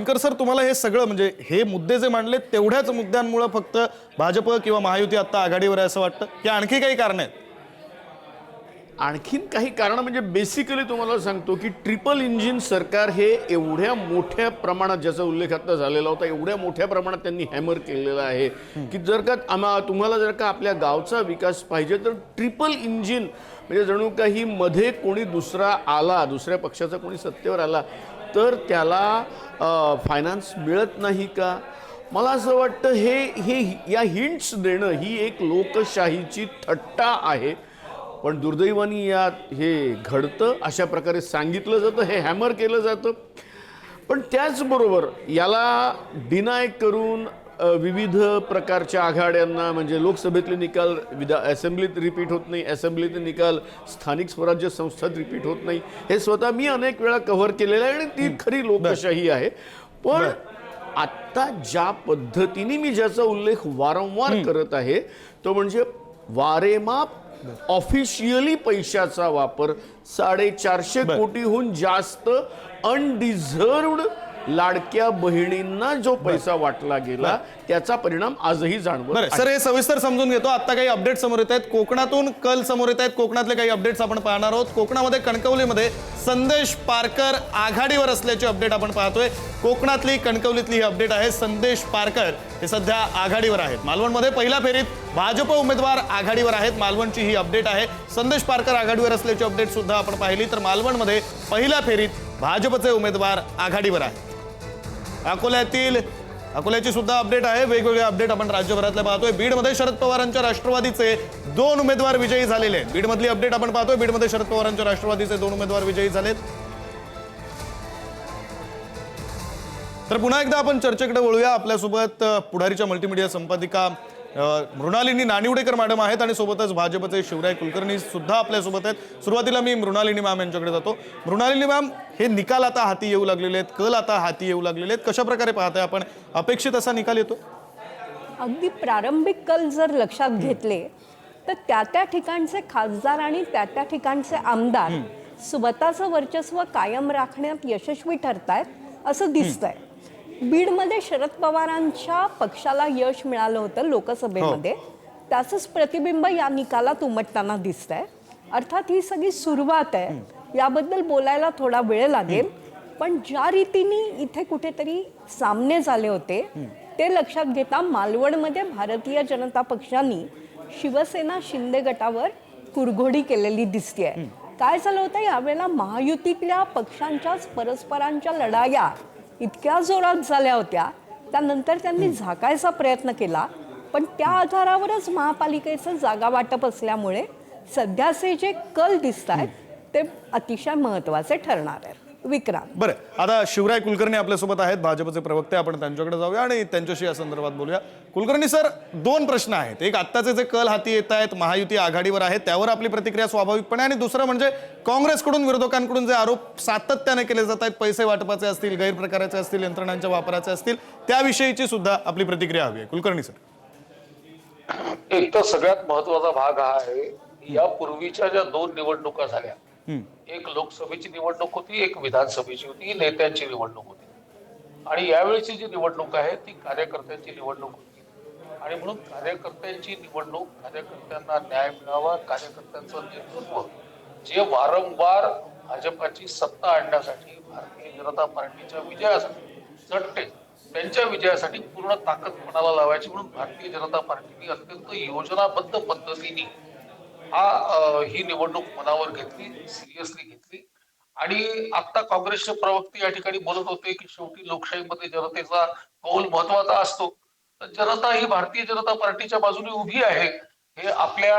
बनकर sir, तुम्हाला हे सगळं म्हणजे हे मुद्दे जे मांडले तेवढ्याच मुद्द्यांमुळे फक्त भाजप किंवा महायुती आता आघाडीवर आहे असं वाटतं की आणखी काही कारण आहेत? आणखीन काही कारण म्हणजे बेसिकली तुम्हाला सांगतो की ट्रिपल इंजिन सरकार हे एवढ्या मोठ्या प्रमाणात, ज्याचा उल्लेख आता झालेला होता, एवढ्या मोठ्या प्रमाणात त्यांनी हॅमर केलेला आहे की जर का तुम्हाला जर का आपल्या गावचा विकास पाहिजे तर ट्रिपल इंजिन म्हणजे जणू काही मध्ये कोणी दुसरा आला, दुसऱ्या पक्षाचा कोणी सत्तेवर आला तर त्याला फायनान्स मिळत नाही का? मला असं वाटतं हे या हिंट्स देणं ही एक लोकशाहीची थट्टा आहे. पण दुर्दैवाने यात हे घडतं, अशा प्रकारे सांगितलं जातं, हे हॅमर केलं जातं. पण त्याचबरोबर याला डिनाय करून विविध प्रकारच्या आघाड्यांना म्हणजे लोकसभेतले निकाल असेंब्लीत रिपीट होत नाही, असेंब्लीतले निकाल स्थानिक स्वराज्य संस्थात रिपीट होत नाही, हे स्वतः मी अनेक वेळा कव्हर केलेलं आहे आणि ती खरी लोकशाही आहे. पण आत्ता ज्या पद्धतीने मी ज्याचा उल्लेख वारंवार करत आहे तो म्हणजे वारेमाप ऑफिशियली पैशाचा वापर, 450 कोटीहून जास्त अनडिझर्व्ड लाडक्या बहिणींना जो पैसा वाटला गेला त्याचा परिणाम आजही जाणवत आहे. सर, हे सविस्तर समजून घेतो. आता काही अपडेट समोर येत आहेत, कोकणातून कल समोर येत आहेत, कोकणातले काही अपडेट्स आपण पाहणार आहोत. कोकणामध्ये कणकवलीमध्ये संदेश पारकर आघाडीवर असल्याची अपडेट आपण पाहतोय. कोकणातली कणकवलीतली ही अपडेट आहे. संदेश पारकर हे सध्या आघाडीवर आहेत. मालवणमध्ये पहिल्या फेरीत भाजप उमेदवार आघाडीवर आहेत. मालवणची ही अपडेट आहे. संदेश पारकर आघाडीवर असल्याची अपडेट सुद्धा आपण पाहिली तर मालवणमध्ये पहिल्या फेरीत भाजपचे उमेदवार आघाडीवर आहेत. अकोल्याची सुद्धा अपडेट आहे. वेगवेगळे अपडेट आपण राज्यभरातले पाहतोय. बीडमध्ये शरद पवारांच्या राष्ट्रवादीचे 2 उमेदवार विजयी झालेले आहेत. बीडमधली अपडेट आपण पाहतोय. बीडमध्ये शरद पवारांच्या राष्ट्रवादीचे 2 उमेदवार विजयी झालेत. तर पुन्हा एकदा आपण चर्चेकडे वळूया. आपल्यासोबत पुढारीच्या मल्टीमीडिया संपादिका मृणालिनी नानिवडेकर मॅडम आहेत आणि सोबतच भाजपचे शिवराय कुलकर्णी सुद्धा आपल्यासोबत आहेत. सुरुवातीला मी मृणालिनी मॅम यांच्याकडे जातो. मृणालिनी मॅम, हे निकाल आता हाती येऊ लागलेले आहेत, कल आता हाती येऊ लागलेले आहेत, कशा प्रकारे पाहताय आपण? अपेक्षित असा निकाल येतो? अगदी प्रारंभिक कल जर लक्षात घेतले तर त्या ठिकाणचे खासदार आणि त्या ठिकाणचे आमदार स्वतःचं वर्चस्व कायम राखण्यात यशस्वी ठरतायत असं दिसतंय. बीडमध्ये शरद पवारांच्या पक्षाला यश मिळालं होतं लोकसभेमध्ये, त्याचंच प्रतिबिंब या निकालात उमटताना दिसतंय. अर्थात ही सगळी सुरुवात आहे, याबद्दल बोलायला थोडा वेळ लागेल. पण ज्या रीतीने इथे कुठेतरी सामने झाले होते ते लक्षात घेता मालवणमध्ये भारतीय जनता पक्षाने शिवसेना शिंदे गटावर कुरघोडी केलेली दिसतेय. काय झालं होतं यावेळेला महायुतीतल्या पक्षांच्याच परस्परांच्या लढाया इतक्या जोरात झाल्या होत्या, त्यानंतर त्यांनी झाकायचा प्रयत्न केला. पण त्या आधारावरच महापालिकेचं जागा वाटप असल्यामुळे सध्याचे जे कल दिसत आहेत ते अतिशय महत्त्वाचे ठरणार आहेत. विक्रांत, बरं, आता शिवराय कुलकर्णी आपल्यासोबत आहेत, भाजपचे प्रवक्ते. आपण त्यांच्याकडे जाऊया आणि त्यांच्याशी या संदर्भात बोलूया. कुलकर्णी सर, 2 प्रश्न आहेत. एक, आत्ताचे जे कल हाती येत आहेत, महायुती आघाडीवर आहे, त्यावर आपली प्रतिक्रिया स्वाभाविकपणे, आणि दुसरं म्हणजे काँग्रेसकडून, विरोधकांकडून जे आरोप सातत्याने केले जात आहेत, पैसे वाटपाचे असतील, गैरप्रकाराचे असतील, यंत्रणांच्या वापराचे असतील, त्याविषयीची सुद्धा आपली प्रतिक्रिया हवी आहे. कुलकर्णी सर. एक तर सगळ्यात महत्वाचा भाग हा आहे, यापूर्वीच्या ज्या 2 निवडणुका झाल्या, एक लोकसभेची निवडणूक होती, एक विधानसभेची होती, नेत्यांची निवडणूक होती. आणि यावेळीची जी निवडणूक आहे ती कार्यकर्त्यांची निवडणूक होती. आणि म्हणून कार्यकर्त्यांची निवडणूक, कार्यकर्त्यांना न्याय मिळावा, कार्यकर्त्यांचं नेतृत्व जे वारंवार भाजपाची सत्ता आणण्यासाठी, भारतीय जनता पार्टीच्या विजयासाठी झटते, त्यांच्या विजयासाठी पूर्ण ताकद पणाला लावायची म्हणून भारतीय जनता पार्टीने अत्यंत योजनाबद्ध पद्धतीने ही निवडणूक मनावर घेतली, सिरियसली घेतली. आणि आता काँग्रेसचे प्रवक्ते या ठिकाणी बोलत होते की शेवटी लोकशाहीमध्ये जनतेचा कौल महत्वाचा असतो. तर जनता ही भारतीय जनता पार्टीच्या बाजूने उभी आहे, हे आपल्या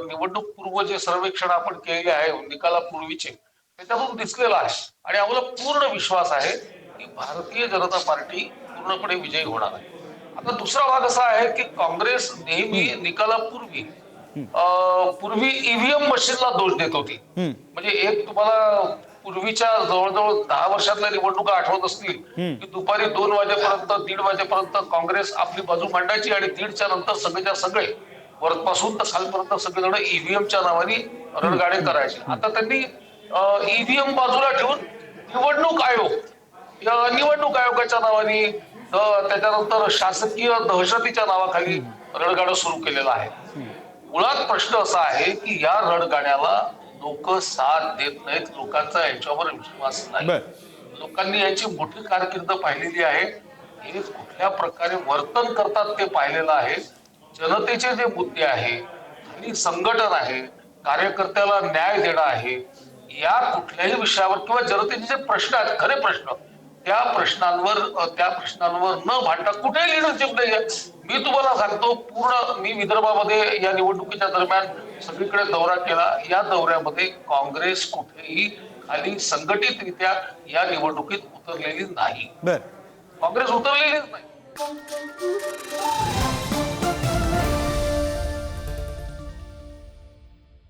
निवडणूक पूर्व जे सर्वेक्षण आपण केलेले आहे निकालापूर्वीचे, त्याच्यातून दिसलेलं आहे. आणि आम्हाला पूर्ण विश्वास आहे की भारतीय जनता पार्टी पूर्णपणे विजयी होणार आहे. आता दुसरा भाग असा आहे की काँग्रेस नेहमी निकालापूर्वी ईव्हीएम मशीनला दोष देत होती. म्हणजे एक, तुम्हाला पूर्वीच्या जवळजवळ 10 वर्षातल्या निवडणुका आठवत असतील की दुपारी 2 वाजेपर्यंत, 1:30 वाजेपर्यंत काँग्रेस आपली बाजू मांडायची आणि 1:30च्या नंतर सगळेच्या सगळे वरपासून तर खालपर्यंत सगळेजण ईव्हीएमच्या नावाने रणगाडे करायचे. आता त्यांनी ईव्हीएम बाजूला ठेवून निवडणूक आयोग निवडणूक आयोगाच्या नावाने त्याच्यानंतर शासकीय दहशतीच्या नावाखाली रणगाडं सुरू केलेलं आहे. मुळात प्रश्न असा आहे की या रणगाड्याला लोक साथ देत नाहीत, लोकांचा याच्यावर विश्वास नाही. लोकांनी याची मोठी कारकीर्द पाहिलेली आहे. हे कुठल्या प्रकारे वर्तन करतात ते पाहिलेलं आहे. जनतेचे जे मुद्दे आहे आणि संघटन आहे, कार्यकर्त्याला न्याय देणं आहे, या कुठल्याही विषयावर किंवा जनतेचे जे प्रश्न आहेत खरे प्रश्न, त्या प्रश्नांवर न भांडता कुठेही लिडरशिप नाहीये. मी तुम्हाला सांगतो, मी विदर्भामध्ये या निवडणुकीच्या दरम्यान सगळीकडे दौरा केला. या दौऱ्यामध्ये काँग्रेस कुठेही खाली संघटितरित्या या निवडणुकीत उतरलेली नाही. काँग्रेस उतरलेलीच नाही.